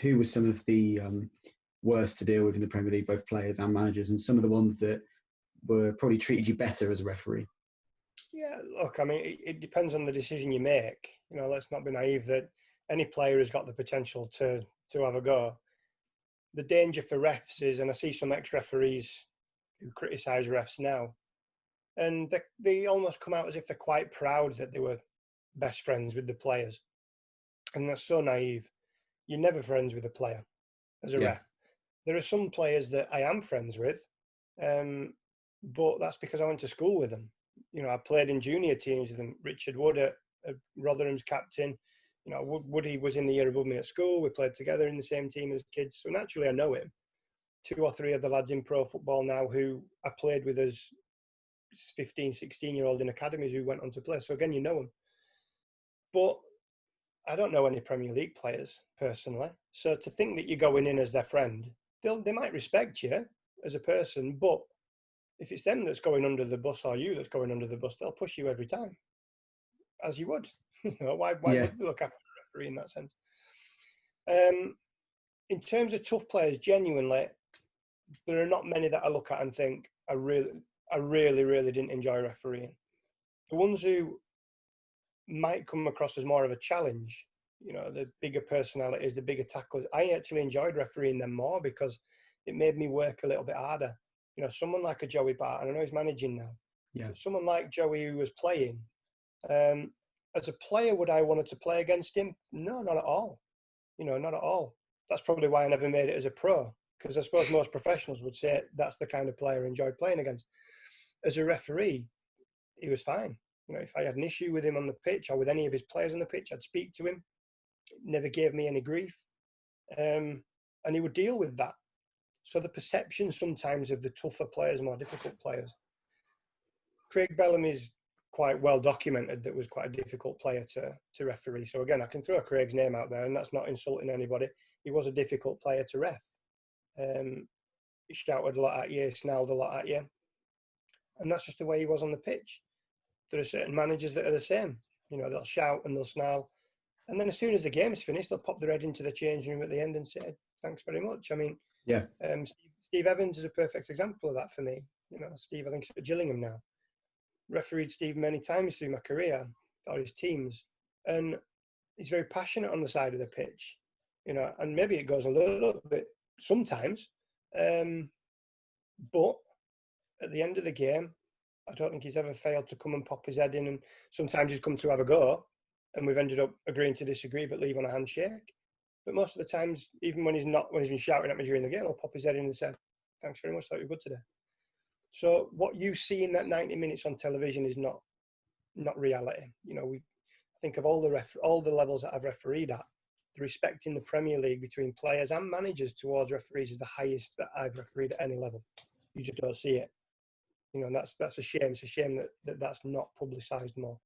who were some of the worst to deal with in the Premier League, both players and managers, and some of the ones that were probably treated you better as a referee? Yeah, look, I mean, it depends on the decision you make. Let's not be naive that any player has got the potential to have a go. The danger for refs is, and I see some ex-referees who criticise refs now, and they almost come out as if they're quite proud that they were best friends with the players. And that's so naive. You're never friends with a player as a ref. There are some players that I am friends with, but that's because I went to school with them. I played in junior teams with them. Richard Wood at Rotherham's captain. Woody was in the year above me at school. We played together in the same team as kids. So naturally I know him. 2 or 3 of the lads in pro football now who I played with as 15, 16-year-old in academies who went on to play. So again, you know them. But I don't know any Premier League players personally. So to think that you're going in as their friend, they might respect you as a person, but if it's them that's going under the bus or you that's going under the bus, they'll push you every time, as you would. Why would they look after a referee in that sense? In terms of tough players, genuinely, there are not many that I look at and think I really didn't enjoy refereeing. The ones who might come across as more of a challenge, the bigger personalities, the bigger tacklers, I actually enjoyed refereeing them more because it made me work a little bit harder. Someone like a Joey Bart, and I know he's managing now. But someone like Joey who was playing, as a player, would I wanted to play against him? No, not at all. Not at all. That's probably why I never made it as a pro, because I suppose most professionals would say that's the kind of player I enjoyed playing against. As a referee, he was fine. If I had an issue with him on the pitch or with any of his players on the pitch, I'd speak to him. Never gave me any grief. And he would deal with that. So the perception sometimes of the tougher players, more difficult players. Craig Bellamy's quite well documented that was quite a difficult player to referee. So again, I can throw Craig's name out there and that's not insulting anybody. He was a difficult player to ref. He shouted a lot at you, he snarled a lot at you. And that's just the way he was on the pitch. There are certain managers that are the same. They'll shout and they'll snarl. And then as soon as the game's finished, they'll pop their head into the changing room at the end and say, thanks very much. I mean, Steve Evans is a perfect example of that for me. Steve, I think he's at Gillingham now. Refereed Steve many times through my career for his teams. And he's very passionate on the side of the pitch, and maybe it goes a little bit sometimes. But at the end of the game, I don't think he's ever failed to come and pop his head in. And sometimes he's come to have a go and we've ended up agreeing to disagree, but leave on a handshake. But most of the times, even when he's been shouting at me during the game, he'll pop his head in and say, thanks very much, thought you were good today. So what you see in that 90 minutes on television is not reality. I think of all the levels that I've refereed at, the respect in the Premier League between players and managers towards referees is the highest that I've refereed at any level. You just don't see it. And that's a shame. It's a shame that that's not publicised more.